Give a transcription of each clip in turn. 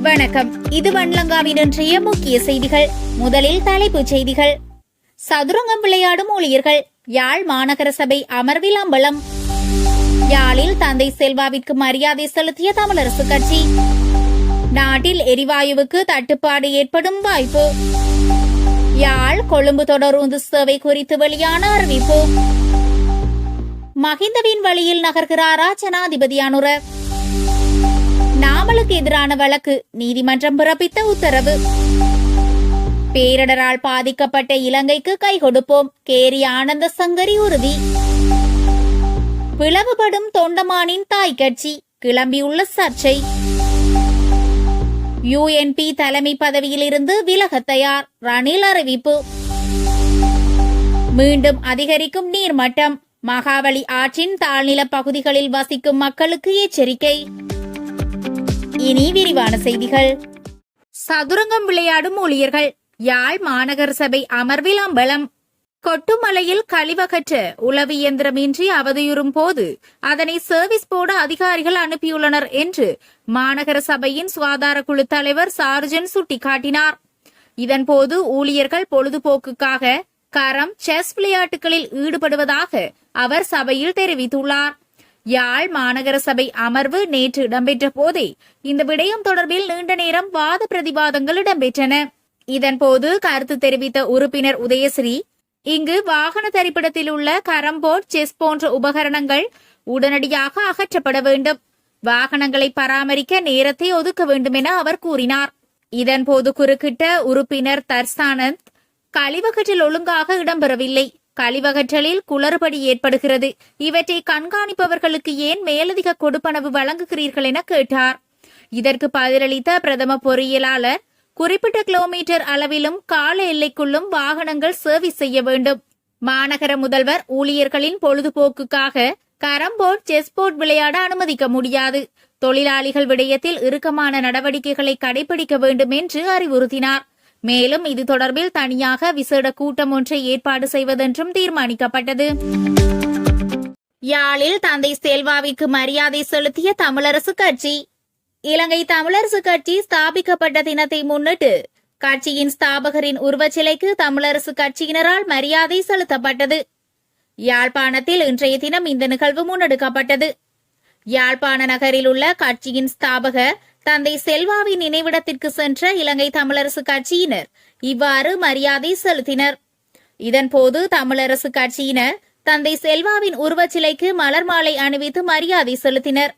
வணக்கம். இது வன்லங்காவின் இன்றைய முக்கிய செய்திகள். முதலில் தலைப்புச் செய்திகள். சதுரங்கம் விளையாடும் ஊழியர்கள் யாழ் மாநகர சபை அமர்வில் அம்பலம். யாழில் தந்தை செல்வாவிற்கு மரியாதை செலுத்திய தமிழரசு கட்சி. நாட்டில் எரிவாயுவுக்கு தட்டுப்பாடு ஏற்படும் வாய்ப்பு. யாழ் கொழும்பு தொடருந்து சேவை குறித்து வெளியான அறிவிப்பு. மஹிந்தவின் வழியில் நகர்கிறாரா ஜனாதிபதி அனுர? நாமலுக்கு எதிரான வழக்கு நீதிமன்றம் பிறப்பித்த உத்தரவு. பேரிடரால் பாதிக்கப்பட்ட இலங்கைக்கு கை கொடுப்போம், கேரி ஆனந்த சங்கரி உறுதி. பிளவுபடும் தொண்டமானின் தாய் கட்சி கிளம்பியுள்ள சர்ச்சை. யுஎன்பி தலைமை பதவியிலிருந்து விலக தயார், ரணில் அறிவிப்பு. மீண்டும் அதிகரிக்கும் நீர்மட்டம், மகாவலி ஆற்றின் தாழ்நில பகுதிகளில் வசிக்கும் மக்களுக்கு எச்சரிக்கை. இனி விரிவான செய்திகள். சதுரங்கம் விளையாடும் ஊழியர்கள் யாழ் மாநகர சபை அமர்வில் அம்பலம். கொட்டுமலையில் கழிவகற்ற உளவு இயந்திரமின்றி அவதியுறும் போது அதனை சர்வீஸ் போர்டு அதிகாரிகள் அனுப்பியுள்ளனர் என்று மாநகர சபையின் சுகாதார குழு தலைவர் சார்ஜன் சுட்டிக்காட்டினார். இதன்போது ஊழியர்கள் பொழுதுபோக்குக்காக கரம், செஸ் விளையாட்டுகளில் ஈடுபடுவதாக அவர் சபையில் தெரிவித்துள்ளார். யாழ் மாநகர சபை அமர்வு நேற்று இடம்பெற்ற போதே இந்த விடயம் தொடர்பில் நீண்ட நேரம் வாத பிரதிவாதங்கள் இடம்பெற்றன. இதன்போது கருத்து தெரிவித்த உறுப்பினர் உதயஸ்ரீ, இங்கு வாகன தரிப்பிடத்தில் உள்ள கரம்போர்ட், செஸ் போன்ற உபகரணங்கள் உடனடியாக அகற்றப்பட வேண்டும், வாகனங்களை பராமரிக்க நேரத்தை ஒதுக்க வேண்டும் என அவர் கூறினார். இதன்போது குறுக்கிட்ட உறுப்பினர் தர்சானந்த், கழிவகற்றில் ஒழுங்காக இடம்பெறவில்லை, கழிவகற்றலில் குளறுபடி ஏற்படுகிறது, இவற்றை கண்காணிப்பவர்களுக்கு ஏன் மேலதிக கொடுப்பனவு வழங்குகிறீர்கள் என கேட்டார். இதற்கு பதிலளித்த பிரதம பொறியியலாளர், குறிப்பிட்ட கிலோமீட்டர் அளவிலும் கால எல்லைக்குள்ளும் வாகனங்கள் சர்வீஸ் செய்ய வேண்டும். மாநகர முதல்வர் ஊழியர்களின் பொழுதுபோக்குக்காக கரம்போர்ட், செஸ் போர்ட் விளையாட அனுமதிக்க முடியாது, தொழிலாளிகள் விடயத்தில் இறுக்கமான நடவடிக்கைகளை கடைபிடிக்க வேண்டும் என்று அறிவுறுத்தினார். மேலும் இது தொடர்பில் தனியாக விசேட கூட்டம் ஒன்றை ஏற்பாடு செய்வதென்றும் தீர்மானிக்கப்பட்டது. யாழில் தந்தை செல்வாவிற்கு மரியாதை செலுத்திய தமிழரசு கட்சி. இலங்கை தமிழரசு கட்சி ஸ்தாபிக்கப்பட்ட தினத்தை முன்னிட்டு கட்சியின் ஸ்தாபகரின் உருவச்சிலைக்கு தமிழரசு கட்சியினரால் மரியாதை செலுத்தப்பட்டது. யாழ்ப்பாணத்தில் இன்றைய தினம் இந்த நிகழ்வு முன்னெடுக்கப்பட்டது. யாழ்ப்பாண நகரில் உள்ள கட்சியின் ஸ்தாபகர் தந்தை செல்வாவின் நினைவிடத்திற்கு சென்ற இலங்கை தமிழரசு கட்சியினர் இவ்வாறு மரியாதை செலுத்தினர். இதன்போது தமிழரசு கட்சியினர் தந்தை செல்வாவின் உருவச்சிலைக்கு மலர் மாலை அணிவித்து மரியாதை செலுத்தினர்.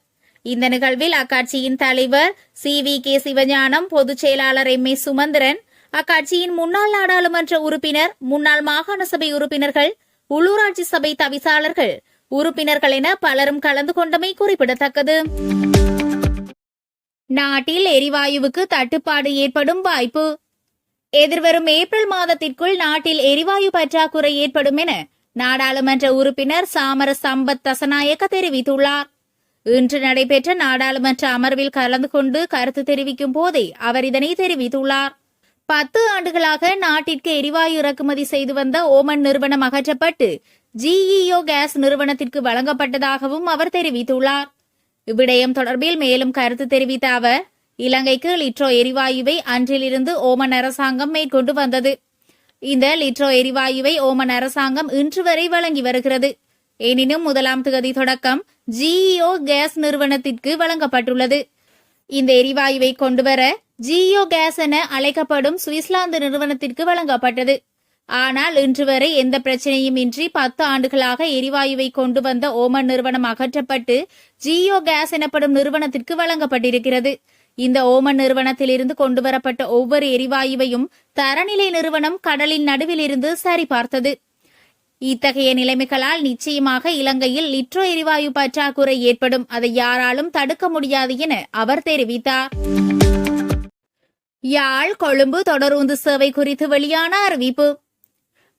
இந்த நிகழ்வில் அக்கட்சியின் தலைவர் CVK சிவஞானம், பொதுச் செயலாளர் MA சுமந்திரன், அக்கட்சியின் முன்னாள் நாடாளுமன்ற உறுப்பினர், முன்னாள் மாகாண சபை உறுப்பினர்கள், உள்ளூராட்சி சபை தவிசாளர்கள், உறுப்பினர்கள் என பலரும் கலந்து கொண்டமை குறிப்பிடத்தக்கது. நாட்டில் எரிவாயுவுக்கு தட்டுப்பாடு ஏற்படும் வாய்ப்பு. எதிர்வரும் ஏப்ரல் மாதத்திற்குள் நாட்டில் எரிவாயு பற்றாக்குறை ஏற்படும் என நாடாளுமன்ற உறுப்பினர் சாமர சம்பத் தசநாயக்க தெரிவித்துள்ளார். இன்று நடைபெற்ற நாடாளுமன்ற அமர்வில் கலந்து கொண்டு கருத்து தெரிவிக்கும் போதே அவர் இதனை தெரிவித்துள்ளார். 10 ஆண்டுகளாக நாட்டிற்கு எரிவாயு இறக்குமதி செய்து வந்த ஓமன் நிறுவனம் அகற்றப்பட்டு GEO கேஸ் நிறுவனத்திற்கு வழங்கப்பட்டதாகவும் அவர் தெரிவித்துள்ளார். இவ்விடயம் தொடர்பில் மேலும் கருத்து தெரிவித்த அவர், இலங்கைக்கு லிட்ரோ எரிவாயுவை அன்றிலிருந்து ஓமன் அரசாங்கம் மேற்கொண்டு வந்தது. இந்த லிட்ரோ எரிவாயுவை ஓமன் அரசாங்கம் இன்று வரை வழங்கி வருகிறது. எனினும் 1ஆம் தேதி தொடக்கம் GEO கேஸ் நிறுவனத்திற்கு வழங்கப்பட்டுள்ளது. இந்த எரிவாயுவை கொண்டுவர GEO கேஸ் என அழைக்கப்படும் சுவிட்சர்லாந்து நிறுவனத்திற்கு வழங்கப்பட்டது. ஆனால் இன்று வரை எந்த பிரச்சனையும் இன்றி 10 ஆண்டுகளாக எரிவாயுவை கொண்டு வந்த ஓமன் நிறுவனம் அகற்றப்பட்டு GEO கேஸ் எனப்படும் நிறுவனத்திற்கு வழங்கப்பட்டிருக்கிறது. இந்த ஓமன் நிறுவனத்திலிருந்து கொண்டுவரப்பட்ட ஒவ்வொரு எரிவாயுவையும் தரநிலை நிறுவனம் கடலின் நடுவில் இருந்து சரிபார்த்தது. இத்தகைய நிலைமைகளால் நிச்சயமாக இலங்கையில் லிட்ரோ எரிவாயு பற்றாக்குறை ஏற்படும், அதை யாராலும் தடுக்க முடியாது என அவர் தெரிவித்தார். யாழ் கொழும்பு தொடருந்து சேவை குறித்து வெளியான அறிவிப்பு.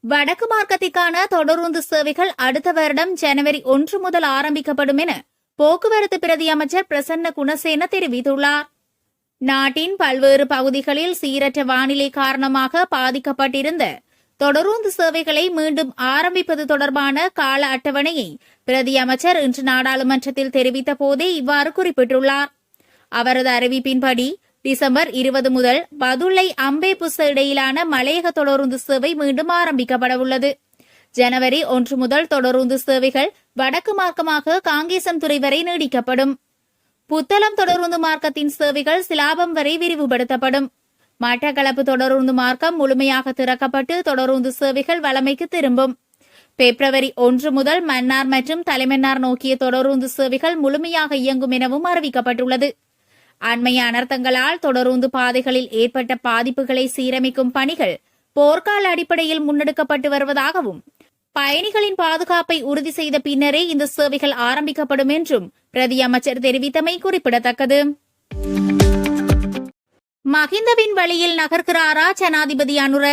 வடக்கு மார்க்கத்திற்கான தொடருந்து சேவைகள் அடுத்த வருடம் ஜனவரி 1 முதல் ஆரம்பிக்கப்படும் என போக்குவரத்து பிரதி அமைச்சர் பிரசன்ன குணசேன தெரிவித்துள்ளார். நாட்டின் பல்வேறு பகுதிகளில் சீரற்ற வானிலை காரணமாக பாதிக்கப்பட்டிருந்த தொடருந்து சேவைகளை மீண்டும் ஆரம்பிப்பது தொடர்பான கால அட்டவணையை பிரதி அமைச்சர் இன்று நாடாளுமன்றத்தில் தெரிவித்த போதே இவ்வாறு குறிப்பிட்டுள்ளார். அவரது அறிவிப்பின்படி டிசம்பர் 20 முதல் பதுளை அம்பேபுச இடையிலான மலையக தொடருந்து சேவை மீண்டும் ஆரம்பிக்கப்படவுள்ளது. ஜனவரி 1 முதல் தொடருந்து சேவைகள் வடக்கு மார்க்கமாக காங்கேசன்துறை வரை நீடிக்கப்படும். புத்தளம் தொடருந்து மார்க்கத்தின் சேவைகள் சிலாபம் வரை விரிவுபடுத்தப்படும். மட்டக்களப்பு தொடருந்து மார்க்கம் முழுமையாக திறக்கப்பட்டு தொடருந்து சேவைகள் வழமைக்கு திரும்பும். பிப்ரவரி 1 முதல் மன்னார் மற்றும் தலைமன்னார் நோக்கிய தொடருந்து சேவைகள் முழுமையாக இயங்கும் எனவும் அறிவிக்கப்பட்டுள்ளது. அண்மைய அனர்த்தங்களால் தொடருந்து பாதைகளில் ஏற்பட்ட பாதிப்புகளை சீரமைக்கும் பணிகள் போர்க்கால அடிப்படையில் முன்னெடுக்கப்பட்டு வருவதாகவும் பயணிகளின் பாதுகாப்பை உறுதி செய்த பின்னரே இந்த சேவைகள் ஆரம்பிக்கப்படும் என்றும் பிரதி அமைச்சர் தெரிவித்தமை குறிப்பிடத்தக்கது. மஹிந்தவின் வழியில் நகர்கிறாரா ஜனாதிபதி அனுர?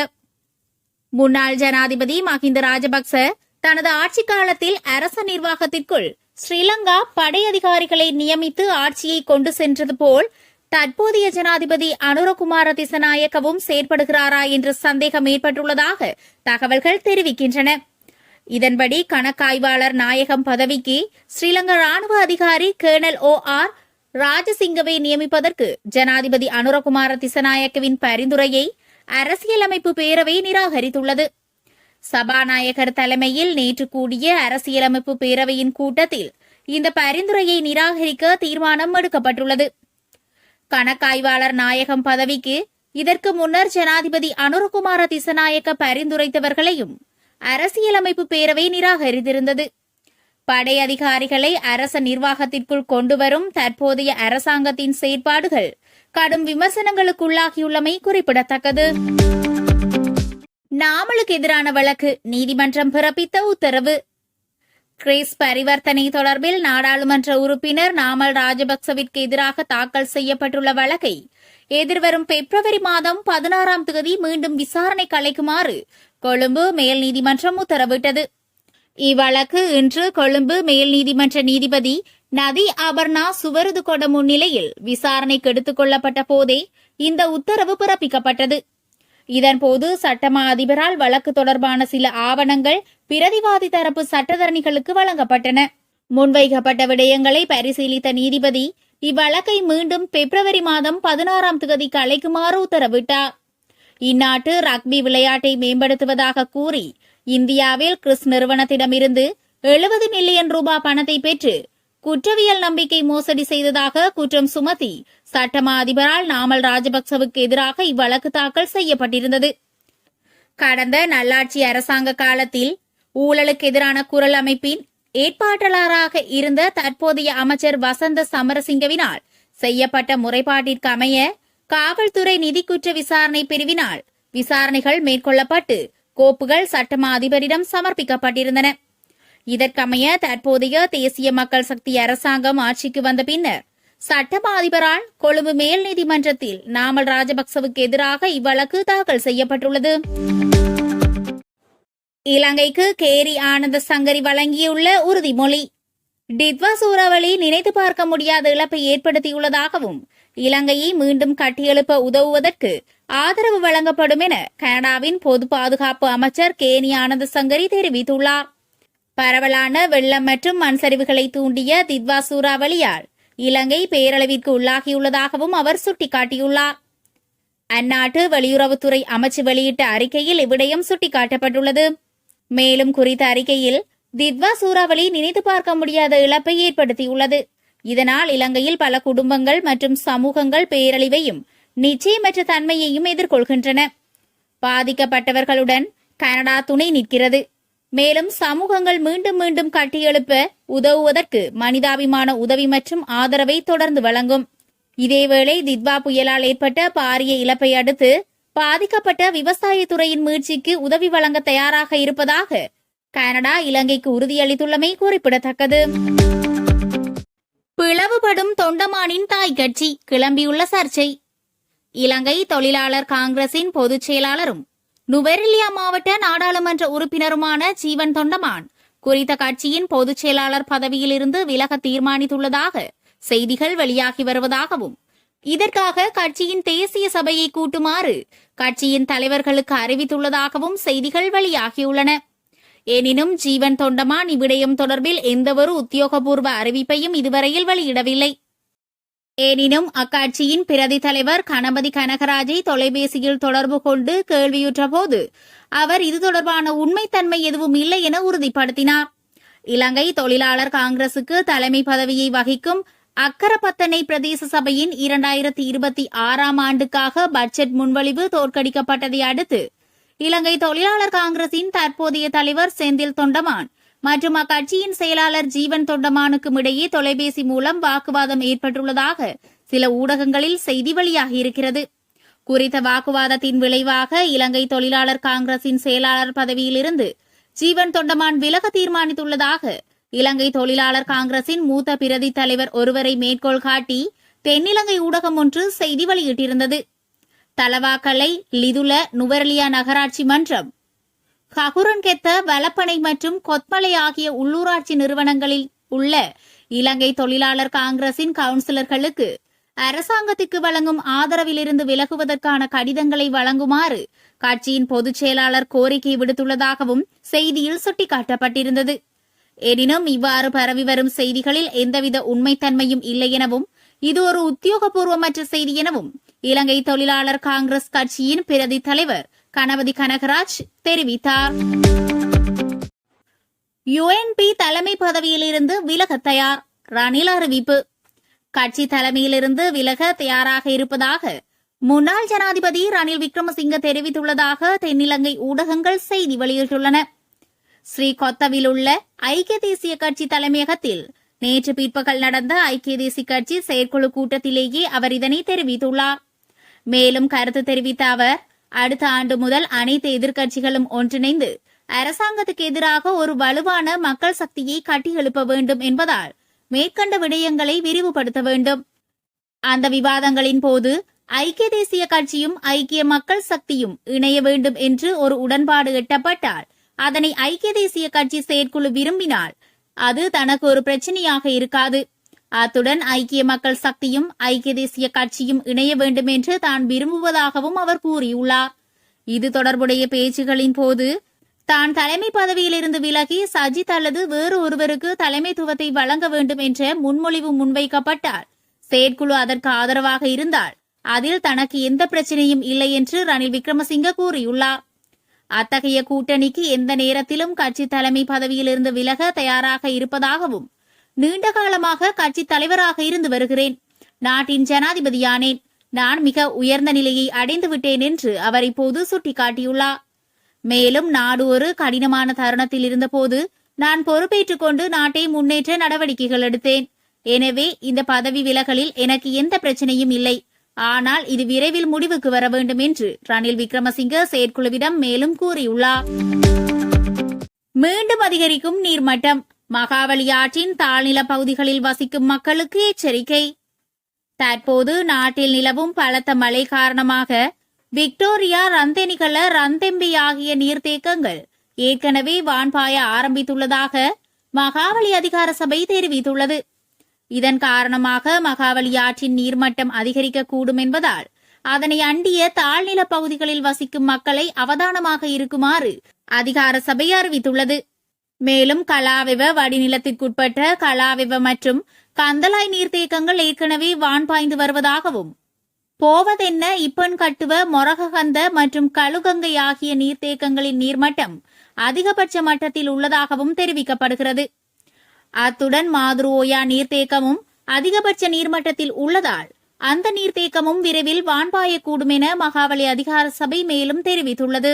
முன்னாள் ஜனாதிபதி மஹிந்த ராஜபக்ச தனது ஆட்சி காலத்தில் அரச நிர்வாகத்திற்குள் ஸ்ரீலங்கா படை அதிகாரிகளை நியமித்து ஆட்சியை கொண்டு சென்றது போல் தற்போதைய ஜனாதிபதி அனுரகுமார திசநாயக்கவும் செயற்படுகிறாரா என்ற சந்தேகம் ஏற்பட்டுள்ளதாக தகவல்கள் தெரிவிக்கின்றன. இதன்படி கணக்காய்வாளர் நாயகம் பதவிக்கு ஸ்ரீலங்கா ராணுவ அதிகாரி கர்னல் OR ராஜசிங்கவை நியமிப்பதற்கு ஜனாதிபதி அனுரகுமார திசநாயக்கவின் பரிந்துரையை அரசியலமைப்பு பேரவை நிராகரித்துள்ளது. சபாநாயகர் தலைமையில் நேற்று கூடிய அரசியலமைப்பு பேரவையின் கூட்டத்தில் இந்த பரிந்துரையை நிராகரிக்க தீர்மானம் எடுக்கப்பட்டுள்ளது. கணக்காய்வாளர் நாயகம் பதவிக்கு இதற்கு முன்னர் ஜனாதிபதி அனுரகுமார திசநாயக்க பரிந்துரைத்தவர்களையும் அரசியலமைப்பு பேரவை நிராகரித்திருந்தது. படை அதிகாரிகளை அரச நிர்வாகத்திற்குள் கொண்டுவரும் தற்போதைய அரசாங்கத்தின் செயற்பாடுகள் கடும் விமர்சனங்களுக்குள்ளாகியுள்ளமை குறிப்பிடத்தக்கது. நாமலுக்கு எதிரான வழக்கு நீதிமன்றம் பிறப்பித்த உத்தரவு. கிரேஸ் பரிவர்த்தனை தொடர்பில் நாடாளுமன்ற உறுப்பினர் நாமல் ராஜபக்சவிற்கு எதிராக தாக்கல் செய்யப்பட்டுள்ள வழக்கை எதிர்வரும் பிப்ரவரி மாதம் 16ஆம் தேதி மீண்டும் விசாரணைக்கு அழைக்குமாறு கொழும்பு மேல் நீதிமன்றம் உத்தரவிட்டது. இவ்வழக்கு இன்று கொழும்பு மேல் நீதிமன்ற நீதிபதி நதி அபர்ணா சுவருதுகொட முன்னிலையில் விசாரணைக்கு எடுத்துக் கொள்ளப்பட்ட போதே இந்த உத்தரவு பிறப்பிக்கப்பட்டது. இதன்போது சட்டமா அதிபரால் வழக்கு தொடர்பான சில ஆவணங்கள் பிரதிவாதி தரப்பு சட்டத்தரணிகளுக்கு வழங்கப்பட்டன. முன்வைக்கப்பட்ட விடயங்களை பரிசீலித்த நீதிபதி இவ்வழக்கை மீண்டும் பிப்ரவரி மாதம் 16ஆம் தேதிக்கு அழைக்குமாறு உத்தரவிட்டார். இந்நாட்டு ரக்பி விளையாட்டை மேம்படுத்துவதாக கூறி இந்தியாவில் கிறிஸ் நிறுவனத்திடமிருந்து 70 மில்லியன் ரூபாய் பணத்தை பெற்று குற்றவியல் நம்பிக்கை மோசடி செய்ததாக குற்றம் சுமத்தி சட்டமா அதிபரால் நாமல் ராஜபக்சவுக்கு எதிராக இவ்வழக்கு தாக்கல் செய்யப்பட்டிருந்தது. கடந்த நல்லாட்சி அரசாங்க காலத்தில் ஊழலுக்கு எதிரான குரல் அமைப்பின் ஏற்பாட்டாளராக இருந்த தற்போதைய அமைச்சர் வசந்த சமரசிங்கவினால் செய்யப்பட்ட முறைப்பாட்டிற்கு அமைய காவல்துறை நிதி குற்ற விசாரணை பிரிவினால் விசாரணைகள் மேற்கொள்ளப்பட்டு கோப்புகள் சட்டமா அதிபரிடம் சமர்ப்பிக்கப்பட்டிருந்தன. இதற்கமைய தற்போதைய தேசிய மக்கள் சக்தி அரசாங்கம் ஆட்சிக்கு வந்த பின்னர் சட்டமா அதிபரால் கொழும்பு மேல் நீதிமன்றத்தில் நாமல் ராஜபக்சவுக்கு எதிராக இவ்வழக்கு தாக்கல் செய்யப்பட்டுள்ளது. இலங்கைக்கு கேரி ஆனந்த சங்கரி வழங்கியுள்ள உறுதிமொழி. டிட்வா சூறாவளி நினைத்து பார்க்க முடியாத இழப்பை ஏற்படுத்தியுள்ளதாகவும் இலங்கையை மீண்டும் கட்டியெழுப்ப உதவுவதற்கு ஆதரவு வழங்கப்படும் என கனடாவின் பொது பாதுகாப்பு அமைச்சர் கேரி ஆனந்த சங்கரி தெரிவித்துள்ளார். பரவலான வெள்ளம் மற்றும் மண் சரிவுகளை தூண்டிய திட்வா சூறாவளியால் இலங்கை பேரளவிற்கு உள்ளாகியுள்ளதாகவும் அவர் சுட்டிக்காட்டியுள்ளார். அந்நாட்டு வெளியுறவுத்துறை அமைச்சு வெளியிட்ட அறிக்கையில் இவ்விடயம் சுட்டிக்காட்டப்பட்டுள்ளது. மேலும் குறித்த அறிக்கையில் திட்வா சூறாவளி நினைத்து பார்க்க முடியாத இழப்பை ஏற்படுத்தியுள்ளது. இதனால் இலங்கையில் பல குடும்பங்கள் மற்றும் சமூகங்கள் பேரழிவையும் நிச்சயமற்ற தன்மையையும் எதிர்கொள்கின்றன. பாதிக்கப்பட்டவர்களுடன் கனடா துணை நிற்கிறது. மேலும் சமூகங்கள் மீண்டும் மீண்டும் கட்டியெழுப்ப உதவுவதற்கு மனிதாபிமான உதவி மற்றும் ஆதரவை தொடர்ந்து வழங்கும். இதேவேளை திட்வா புயலால் ஏற்பட்ட பாரிய இழப்பை அடுத்து பாதிக்கப்பட்ட விவசாயத்துறையின் மீட்சிக்கு உதவி வழங்க தயாராக இருப்பதாக கனடா இலங்கைக்கு உறுதியளித்துள்ளமை குறிப்பிடத்தக்கது. பிளவுபடும் தொண்டமானின் தாய் கட்சி கிளம்பியுள்ள சர்ச்சை. இலங்கை தொழிலாளர் காங்கிரசின் பொதுச் செயலாளரும் நுவரெலியா மாவட்ட நாடாளுமன்ற உறுப்பினருமான ஜீவன் தொண்டமான் குறித்த கட்சியின் பொதுச் செயலாளர் பதவியிலிருந்து விலக தீர்மானித்துள்ளதாக செய்திகள் வெளியாகி வருவதாகவும் இதற்காக கட்சியின் தேசிய சபையை கூட்டுமாறு கட்சியின் தலைவர்களுக்கு அறிவித்துள்ளதாகவும் செய்திகள் வெளியாகியுள்ளன. எனினும் ஜீவன் தொண்டமான் இவ்விடயம் தொடர்பில் எந்தவொரு உத்தியோகபூர்வ அறிவிப்பையும் இதுவரையில் வெளியிடவில்லை. எனினும் அக்கட்சியின் பிரதி தலைவர் கணபதி கனகராஜை தொலைபேசியில் தொடர்பு கொண்டு கேள்வியுற்ற போது அவர் இது தொடர்பான உண்மைத்தன்மை எதுவும் இல்லை என உறுதிப்படுத்தினார். இலங்கை தொழிலாளர் காங்கிரசுக்கு தலைமை பதவியை வகிக்கும் அக்கரப்பத்தனை பிரதேச சபையின் 2026 ஆண்டுக்காக பட்ஜெட் முன்வழிவு தோற்கடிக்கப்பட்டதை அடுத்து இலங்கை தொழிலாளர் காங்கிரசின் தற்போதைய தலைவர் செந்தில் தொண்டமான் மற்றும் அக்கட்சியின் செயலாளர் ஜீவன் தொண்டமானுக்கும் இடையே தொலைபேசி மூலம் வாக்குவாதம் ஏற்பட்டுள்ளதாக சில ஊடகங்களில் செய்தி வெளியாகியிருக்கிறது. குறித்த வாக்குவாதத்தின் விளைவாக இலங்கை தொழிலாளர் காங்கிரசின் செயலாளர் பதவியிலிருந்து ஜீவன் தொண்டமான் விலக தீர்மானித்துள்ளதாக இலங்கை தொழிலாளர் காங்கிரசின் மூத்த பிரதி தலைவர் ஒருவரை மேற்கோள் காட்டி தென்னிலங்கை ஊடகம் ஒன்று செய்தி வெளியிட்டிருந்தது. தலவாக்கலை, லிதுல, நுவரெலியா நகராட்சி மன்றம், ககுரன்கெத்த, வலப்பனை மற்றும் கொத்மலை ஆகிய உள்ளூராட்சி நிறுவனங்களில் உள்ள இலங்கை தொழிலாளர் காங்கிரசின் கவுன்சிலர்களுக்கு அரசாங்கத்துக்கு வழங்கும் ஆதரவிலிருந்து விலகுவதற்கான கடிதங்களை வழங்குமாறு கட்சியின் பொதுச் செயலாளர் கோரிக்கை விடுத்துள்ளதாகவும் செய்தியில் சுட்டிக்காட்டப்பட்டிருந்தது. எனினும் இவ்வாறு பரவி வரும் செய்திகளில் எந்தவித உண்மைத்தன்மையும் இல்லை எனவும் இது ஒரு உத்தியோகபூர்வமற்ற செய்தி எனவும் இலங்கை தொழிலாளர் காங்கிரஸ் கட்சியின் பிரதி தலைவர் கணபதி கனகராஜ் தெரிவித்தார். யுஎன்பி தலைமை பதவியிலிருந்து விலக தயார், ரணில் அறிவிப்பு. கட்சி தலைமையிலிருந்து விலக தயாராக இருப்பதாக முன்னாள் ஜனாதிபதி ரணில் விக்ரமசிங்க தெரிவித்துள்ளதாக தென்னிலங்கை ஊடகங்கள் செய்தி வெளியிட்டுள்ளன. ஸ்ரீகொத்தவில் உள்ள ஐக்கிய தேசிய கட்சி தலைமையகத்தில் நேற்று பிற்பகல் நடந்த ஐக்கிய தேசிய கட்சி செயற்குழு கூட்டத்திலேயே அவர் இதனை தெரிவித்துள்ளார். மேலும் கருத்து தெரிவித்த அவர், அடுத்த ஆண்டு முதல் அனைத்து எதிர்க்கட்சிகளும் ஒன்றிணைந்து அரசாங்கத்துக்கு எதிராக ஒரு வலுவான மக்கள் சக்தியை கட்டியெழுப்ப வேண்டும் என்பதால் மேற்கண்ட விடயங்களை விரிவுபடுத்த வேண்டும். அந்த விவாதங்களின் போது ஐக்கிய தேசிய கட்சியும் ஐக்கிய மக்கள் சக்தியும் இணைய வேண்டும் என்று ஒரு உடன்பாடு எட்டப்பட்டால் அதனை ஐக்கிய தேசிய கட்சி செயற்குழு விரும்பினால் அது தனக்கு ஒரு பிரச்சனையாக இருக்காது. அத்துடன் ஐக்கிய மக்கள் சக்தியும் ஐக்கிய தேசிய கட்சியும் இணைய வேண்டும் என்று தான் விரும்புவதாகவும் அவர் கூறியுள்ளார். இது தொடர்புடைய பேச்சுகளின் போது தான் தலைமை பதவியிலிருந்து விலகி சஜித் அல்லது வேறு ஒருவருக்கு தலைமைத்துவத்தை வழங்க வேண்டும் என்ற முன்மொழிவு முன்வைக்கப்பட்டால் செயற்குழு அதற்கு ஆதரவாக இருந்தால் அதில் தனக்கு எந்த பிரச்சனையும் இல்லை என்று ரணில் விக்ரமசிங்க கூறியுள்ளார். அத்தகைய கூட்டணிக்கு எந்த நேரத்திலும் கட்சி தலைமை பதவியிலிருந்து விலக தயாராக இருப்பதாகவும், நீண்ட காலமாக கட்சி தலைவராக இருந்து வருகிறேன், நாட்டின் ஜனாதிபதியானேன், நான் மிக உயர்ந்த நிலையை அடைந்து விட்டேன் என்று அவர் இப்போது சுட்டிக்காட்டியுள்ளார். மேலும் நாடு ஒரு கடினமான தருணத்தில் இருந்தபோது நான் பொறுப்பேற்றுக் கொண்டு நாட்டை முன்னேற்ற நடவடிக்கைகள் எடுத்தேன். எனவே இந்த பதவி விலகலில் எனக்கு எந்த பிரச்சனையும் இல்லை. ஆனால் இது விரைவில் முடிவுக்கு வர வேண்டும் என்று ரணில் விக்ரமசிங்க செயற்குழுவிடம் மேலும் கூறியுள்ளார். மீண்டும் அதிகரிக்கும் நீர்மட்டம், மகாவலி ஆற்றின் தாழ்நில பகுதிகளில் வசிக்கும் மக்களுக்கு எச்சரிக்கை. தற்போது நாட்டில் நிலவும் பலத்த மழை காரணமாக விக்டோரியா, ரந்தெனிகல, ரந்தெம்பி ஆகிய நீர்த்தேக்கங்கள் ஏற்கனவே வான்பாய ஆரம்பித்துள்ளதாக மகாவலி அதிகார சபை தெரிவித்துள்ளது. இதன் காரணமாக மகாவலி ஆற்றின் நீர்மட்டம் அதிகரிக்கக்கூடும் என்பதால் அதனை அண்டிய தாழ்நில பகுதிகளில் வசிக்கும் மக்களை அவதானமாக இருக்குமாறு அதிகார சபை அறிவித்துள்ளது. மேலும் கலாவெவ வடிநிலத்திற்குட்பட்ட கலாவெவ மற்றும் கந்தலாய் நீர்த்தேக்கங்கள் ஏற்கனவே வான்பாய்ந்து வருவதாகவும், போவதென்ன, இப்பன் கட்டுவ, மொரககந்த மற்றும் கழுகங்கை ஆகிய நீர்த்தேக்கங்களின் நீர்மட்டம் அதிகபட்ச மட்டத்தில் உள்ளதாகவும் தெரிவிக்கப்படுகிறது. அத்துடன் மாதுருவோயா நீர்த்தேக்கமும் அதிகபட்ச நீர்மட்டத்தில் உள்ளதால் அந்த நீர்த்தேக்கமும் விரைவில் வான்பாயக்கூடும் என மகாவலி அதிகார சபை மேலும் தெரிவித்துள்ளது.